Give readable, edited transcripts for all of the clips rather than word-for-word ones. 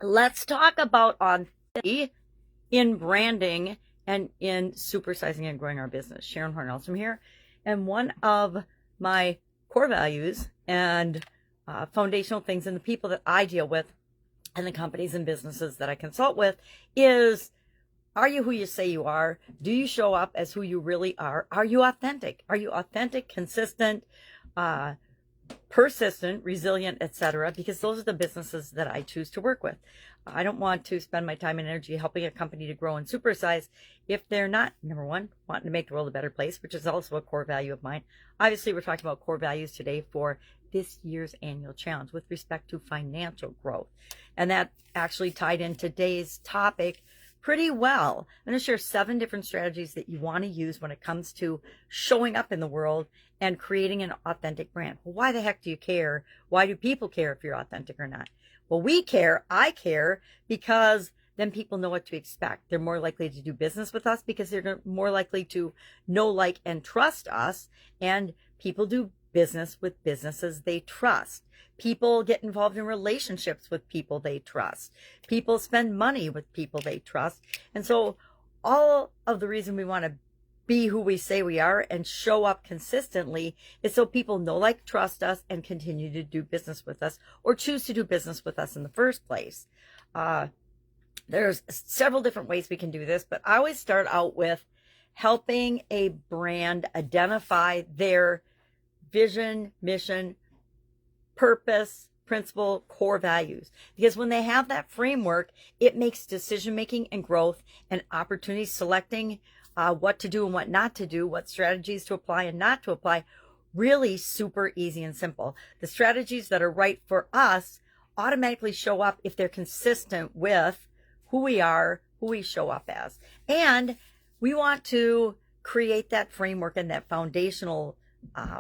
Let's talk about authenticity in branding and in supersizing and growing our business. Sharon Horne-Ellstrom here. And one of my core values and foundational things in the people that I deal with and the companies and businesses that I consult with is, are you who you say you are? Do you show up as who you really are? Are you authentic? Are you authentic, consistent, persistent, resilient, etc.? Because those are the businesses that I choose to work with. I don't want to spend my time and energy helping a company to grow and supersize if they're not, number one, wanting to make the world a better place, which is also a core value of mine. Obviously, we're talking about core values today for this year's annual challenge with respect to financial growth. And that actually tied in today's topic pretty well. I'm going to share 7 different strategies that you want to use when it comes to showing up in the world and creating an authentic brand. Well, why the heck do you care? Why do people care if you're authentic or not? Well, we care. I care because then people know what to expect. They're more likely to do business with us because they're more likely to know, like, and trust us. And people do business with businesses they trust. People get involved in relationships with people they trust. People spend money with people they trust. And so all of the reason we want to be who we say we are and show up consistently is so people know, like, trust us and continue to do business with us or choose to do business with us in the first place. There's several different ways we can do this, but I always start out with helping a brand identify their vision, mission, purpose, principle, core values. Because when they have that framework, it makes decision-making and growth and opportunity selecting what to do and what not to do, what strategies to apply and not to apply, really super easy and simple. The strategies that are right for us automatically show up if they're consistent with who we are, who we show up as. And we want to create that framework and that foundational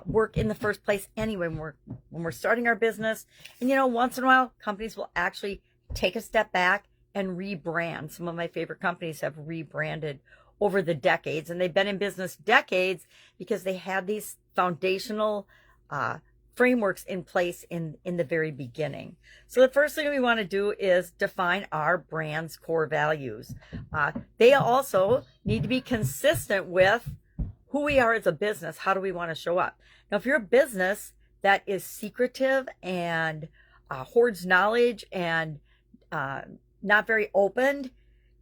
work in the first place anyway when we're starting our business. And once in a while, companies will actually take a step back and rebrand. Some of my favorite companies have rebranded over the decades, and they've been in business decades because they had these foundational frameworks in place in the very beginning. So the first thing we want to do is define our brand's core values. They also need to be consistent with who we are as a business. How do we want to show up? Now, if you're a business that is secretive and hoards knowledge and not very open,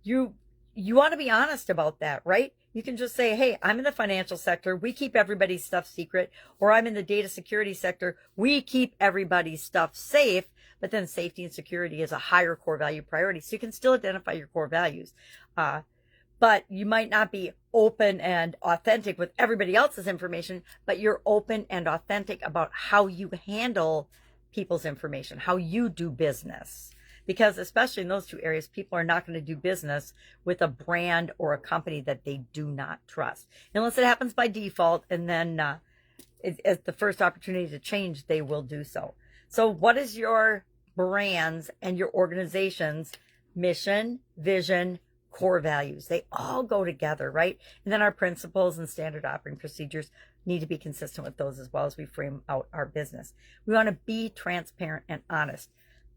you want to be honest about that, right? You can just say, hey, I'm in the financial sector. We keep everybody's stuff secret. Or I'm in the data security sector. We keep everybody's stuff safe. But then safety and security is a higher core value priority. So you can still identify your core values. But you might not be open and authentic with everybody else's information, but you're open and authentic about how you handle people's information, how you do business. Because especially in those two areas, people are not going to do business with a brand or a company that they do not trust. Unless it happens by default, and then at the first opportunity to change, they will do so. So what is your brand's and your organization's mission, vision, core values? They all go together, right? And then our principles and standard operating procedures need to be consistent with those as well as we frame out our business. We want to be transparent and honest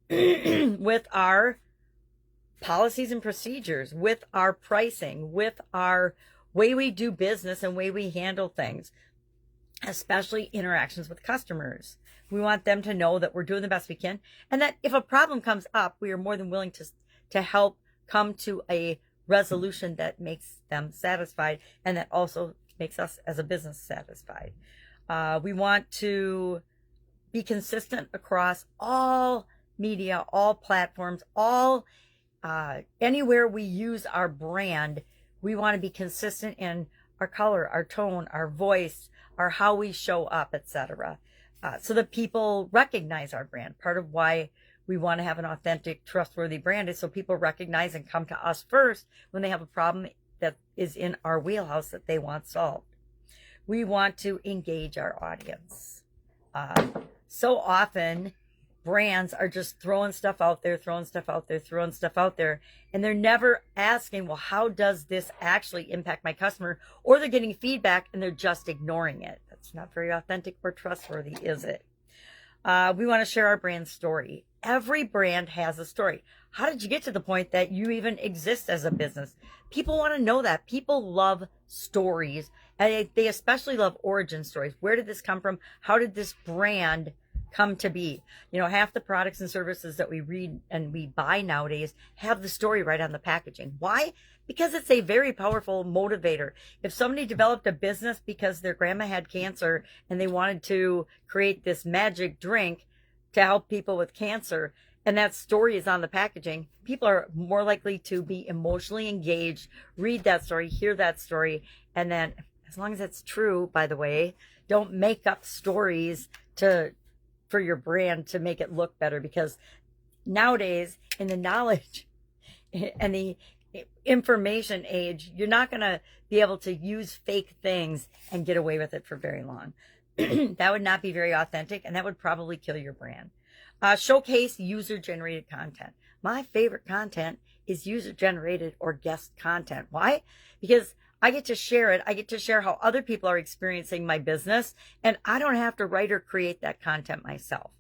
with our policies and procedures, with our pricing, with our way we do business and way we handle things, especially interactions with customers. We want them to know that we're doing the best we can, and that if a problem comes up, we are more than willing to help come to a resolution that makes them satisfied and that also makes us as a business satisfied. We want to be consistent across all media, all platforms, all anywhere we use our brand. We want to be consistent in our color, our tone, our voice, our how we show up, etc. So that people recognize our brand. Part of why we want to have an authentic, trustworthy brand is so people recognize and come to us first when they have a problem that is in our wheelhouse that they want solved. We want to engage our audience. So often brands are just throwing stuff out there, and they're never asking, well, how does this actually impact my customer? Or they're getting feedback and they're just ignoring it. That's not very authentic or trustworthy, is it? We want to share our brand story. Every brand has a story. How did you get to the point that you even exist as a business? People want to know that. People love stories, and they especially love origin stories. Where did this come from? How did this brand come to be? You know, half the products and services that we read and we buy nowadays have the story right on the packaging. Why? Because it's a very powerful motivator. If somebody developed a business because their grandma had cancer and they wanted to create this magic drink to help people with cancer, and that story is on the packaging, people are more likely to be emotionally engaged, read that story, hear that story, and then, as long as it's true, by the way, don't make up stories for your brand to make it look better, because nowadays, in the knowledge and the information age, you're not going to be able to use fake things and get away with it for very long. That would not be very authentic, and that would probably kill your brand. Showcase user-generated content. My favorite content is user-generated or guest content. Why? Because I get to share it. I get to share how other people are experiencing my business, and I don't have to write or create that content myself.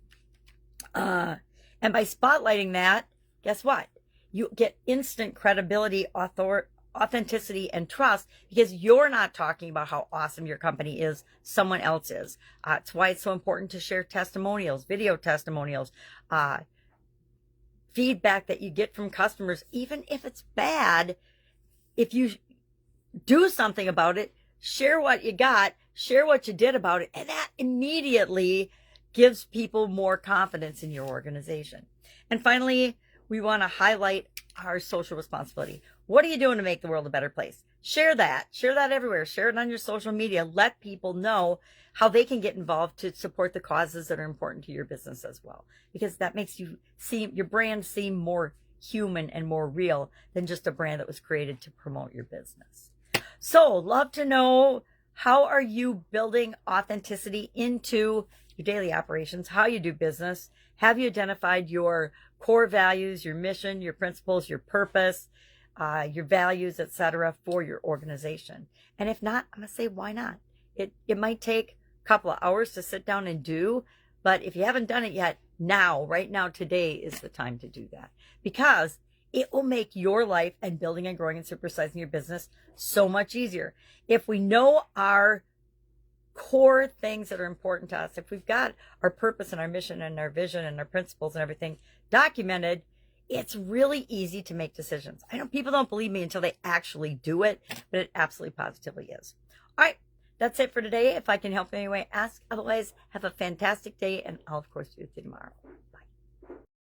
And by spotlighting that, guess what? You get instant credibility, authenticity, and trust, because you're not talking about how awesome your company is, someone else is. That's why it's so important to share testimonials, video testimonials, feedback that you get from customers. Even if it's bad, if you do something about it, share what you got, share what you did about it, and that immediately gives people more confidence in your organization. And finally, we want to highlight our social responsibility. What are you doing to make the world a better place? Share that everywhere. Share it on your social media. Let people know how they can get involved to support the causes that are important to your business as well, because that makes your brand seem more human and more real than just a brand that was created to promote your business. So, love to know, how are you building authenticity into your daily operations, how you do business? Have you identified your core values, your mission, your principles, your purpose, your values, etc., for your organization? And if not, I'm going to say, why not? It might take a couple of hours to sit down and do, but if you haven't done it yet, right now, today is the time to do that, because it will make your life and building and growing and supersizing your business so much easier. If we know our core things that are important to us, if we've got our purpose and our mission and our vision and our principles and everything documented, it's really easy to make decisions. I know people don't believe me until they actually do it, but it absolutely positively is. All right, that's it for today. If I can help in any way, ask. Otherwise, have a fantastic day, and I'll, of course, be with you tomorrow.